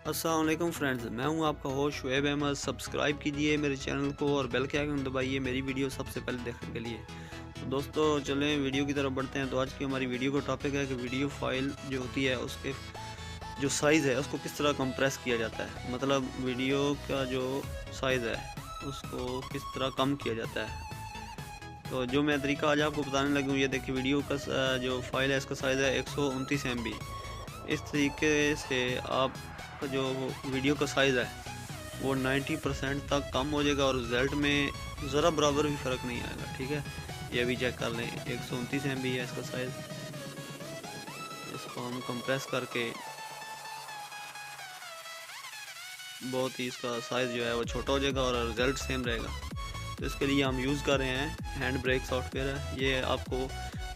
अस्सलाम वालेकुम फ्रेंड्स, मैं हूं आपका होस्ट शुएब अहमद। सब्सक्राइब कीजिए मेरे चैनल को और बेल के आइकन दबाइए मेरी वीडियो सबसे पहले देखने के लिए। तो दोस्तों चलें वीडियो की तरफ बढ़ते हैं। तो आज की हमारी वीडियो का टॉपिक है कि वीडियो फाइल जो होती है उसके जो साइज़ है उसको किस तरह कंप्रेस किया जाता है। मतलब वीडियो का जो साइज़ है उसको किस तरह कम किया जाता है। तो जो मैं तरीका आज आपको बताने लगा हूँ, ये देखिए वीडियो का जो फाइल है इसका साइज़ है 129 MB। इस तरीके से आपका जो वीडियो का साइज़ है वो 90% तक कम हो जाएगा और रिज़ल्ट में ज़रा बराबर भी फ़र्क नहीं आएगा। ठीक है, ये भी चेक कर लें। 129 MB है इसका साइज़। इसको हम कंप्रेस करके बहुत ही इसका साइज़ जो है वो छोटा हो जाएगा और रिज़ल्ट सेम रहेगा। तो इसके लिए हम यूज़ कर रहे हैं हैंड ब्रेक सॉफ्टवेयर है। ये आपको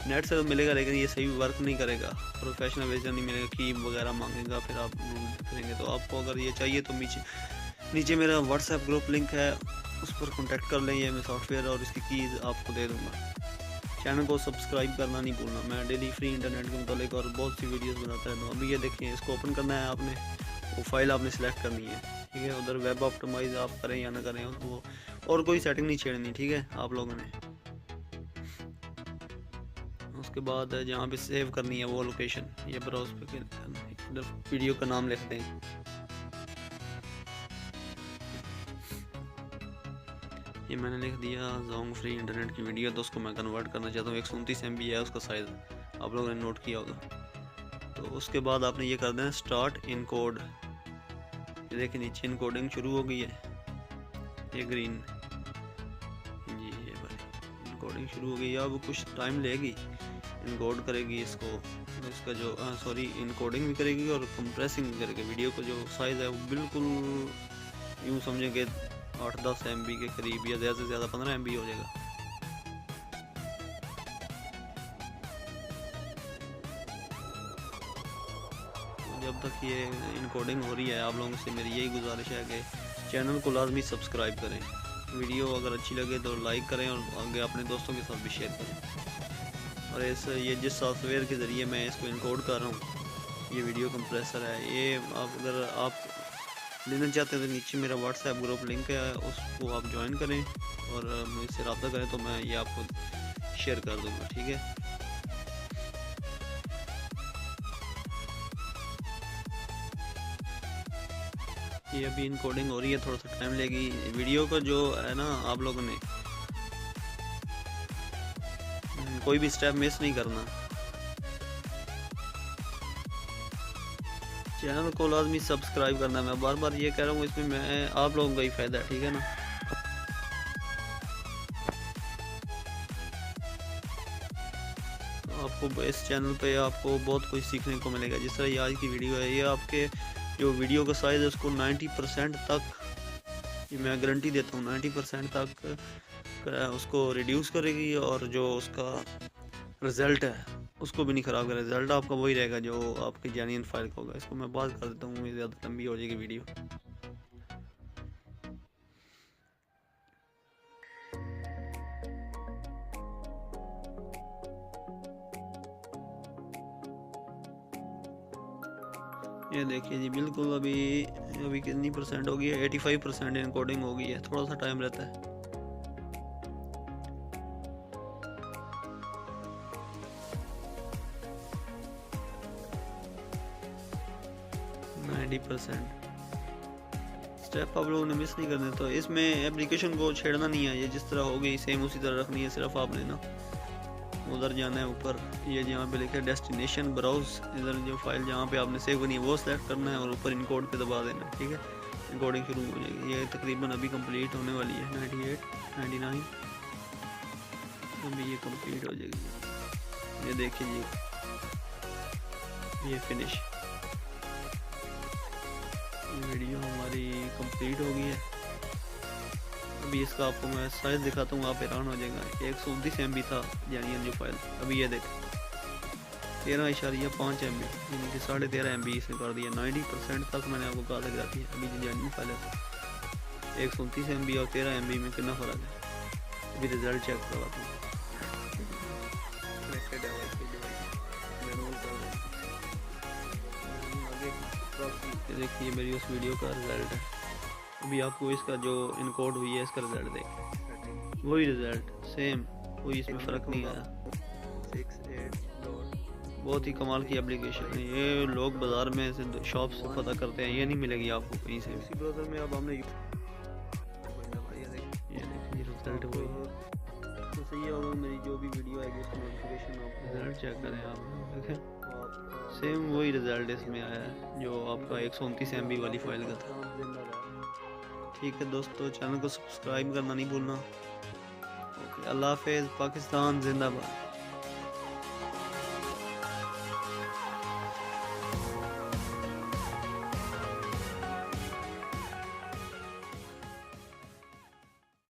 नेट से तो मिलेगा लेकिन ये सही वर्क नहीं करेगा, प्रोफेशनल वर्जन नहीं मिलेगा, की वगैरह मांगेगा, फिर आप करेंगे। तो आपको अगर ये चाहिए तो नीचे मेरा व्हाट्सएप ग्रुप लिंक है, उस पर कॉन्टैक्ट कर लें। ये मैं सॉफ्टवेयर और इसकी कीज़ आपको दे दूँगा। चैनल को सब्सक्राइब करना नहीं भूलना। मैं डेली फ्री इंटरनेट के मुतालिक और बहुत सी वीडियोस बनाता रहता हूँ। अभी ये देखिए, इसको ओपन करना है आपने, वो फाइल आपने सेलेक्ट करनी है। ठीक है, उधर वेब ऑप्टिमाइज आप करें या ना करें वो, और कोई सेटिंग नहीं छेड़नी। ठीक है, आप लोगों ने उसके बाद जहाँ पे सेव करनी है वो लोकेशन, ये ब्राउज पे क्लिक करना है। इधर वीडियो का नाम लिख दें। ये मैंने लिख दिया जोंग फ्री इंटरनेट की वीडियो। तो उसको मैं कन्वर्ट करना चाहता हूँ। 129 MB है उसका साइज़, आप लोगों ने नोट किया होगा। तो उसके बाद आपने ये कर देना स्टार्ट इन कोड। ये देखिए नीचे इनकोडिंग शुरू हो गई है, ये ग्रीन जी, ये भाई इनकोडिंग शुरू हो गई है। अब कुछ टाइम लेगी, इनकोड करेगी इसको, इसका जो सॉरी इनकोडिंग भी करेगी और कंप्रेसिंग भी करेगी। वीडियो को जो साइज़ है वो बिल्कुल यूँ समझेंगे 8-10 MB के करीब या ज़्यादा से ज़्यादा 15 MB हो जाएगा। जब तक ये इनकोडिंग हो रही है, आप लोगों से मेरी यही गुजारिश है कि चैनल को लाजमी सब्सक्राइब करें। वीडियो अगर अच्छी लगे तो लाइक करें और आगे अपने दोस्तों के साथ भी शेयर करें। और ये जिस सॉफ्टवेयर के ज़रिए मैं इसको इनकोड कर रहा हूँ, ये वीडियो कंप्रेसर है। ये अगर आप लेना चाहते हैं तो नीचे मेरा व्हाट्सएप ग्रुप लिंक है, उसको आप ज्वाइन करें और मुझसे रब्ता करें तो मैं ये आपको शेयर कर दूँगा। ठीक है, ये अभी इनकोडिंग हो रही है, थोड़ा सा टाइम लेगी। वीडियो को जो है ना, आप लोगों ने कोई भी स्टेप मिस नहीं करना। चैनल को लाजमी सब्सक्राइब करना। मैं बार बार ये कह रहा हूँ, इसमें मैं आप लोगों का ही फ़ायदा है। ठीक है ना, आपको इस चैनल पे आपको बहुत कुछ सीखने को मिलेगा। जिस तरह ये आज की वीडियो है, ये आपके जो वीडियो का साइज़ है उसको 90% तक, ये मैं गारंटी देता हूँ 90% तक उसको रिड्यूस करेगी और जो उसका रिज़ल्ट है उसको भी नहीं ख़राब करेगा। रिज़ल्ट आपका वही रहेगा जो आपकी जेन्युइन फाइल का होगा। इसको मैं बात कर देता हूँ, ज़्यादा लंबी हो जाएगी वीडियो। ये देखिए जी, बिल्कुल अभी अभी कितनी परसेंट हो गई है, 85% इनकोडिंग हो गई है। थोड़ा सा टाइम रहता है। 90% स्टेप आप लोगों ने मिस नहीं करने। तो इसमें एप्लीकेशन को छेड़ना नहीं है, ये जिस तरह हो गई सेम उसी तरह रखनी है। सिर्फ आपने ना उधर जाना है ऊपर, ये जहाँ पे लिखा है डेस्टिनेशन ब्राउज, इधर जो फाइल जहाँ पे आपने सेव करनी है वो सेलेक्ट करना है और ऊपर इनकोड पे दबा देना। ठीक है, इनकोडिंग शुरू हो जाएगी। ये तकरीबन अभी कंप्लीट होने वाली है, 98 99 अभी ये कंप्लीट हो जाएगी। ये देखिए जी, ये फिनिश वीडियो हमारी कंप्लीट हो गई है। अभी इसका आपको मैं साइज़ दिखाता हूँ, आप हैरान हो जाएगा। 129 MB था यानी जो फाइल, अभी ये देख 13.5 MB, यानी कि 13.5 MB इसने कर दिया। 90% तक मैंने आपको कहा था जाती है। अभी जो जेन्युइन फाइल है 129 MB और 13 MB में कितना फ़र्क है। अभी रिज़ल्ट चेक करवाता हूँ। ये देखिए मेरी उस वीडियो का रिज़ल्ट है। अभी आपको इसका जो इनकोड हुई है इसका रिज़ल्ट देखिए, वही रिज़ल्ट सेम, कोई इसमें फ़र्क नहीं आया। बहुत ही कमाल की एप्लीकेशन है ये। लोग बाज़ार में से शॉप से पता करते हैं, ये नहीं मिलेगी आपको कहीं से। इसी ब्राउज़र में अब हमने ये देखिए रिज़ल्ट वही है। तो सही होगा, मेरी जो भी वीडियो आएगी उसका नोटिफिकेशन आपको, रिज़ल्ट चेक करें आप देखें, सेम वही रिज़ल्ट इसमें आया है जो आपका 129 MB वाली फ़ाइल का था। ठीक है दोस्तों, चैनल को सब्सक्राइब करना नहीं भूलना। ओके, अल्लाह हाफ़िज़, पाकिस्तान जिंदाबाद।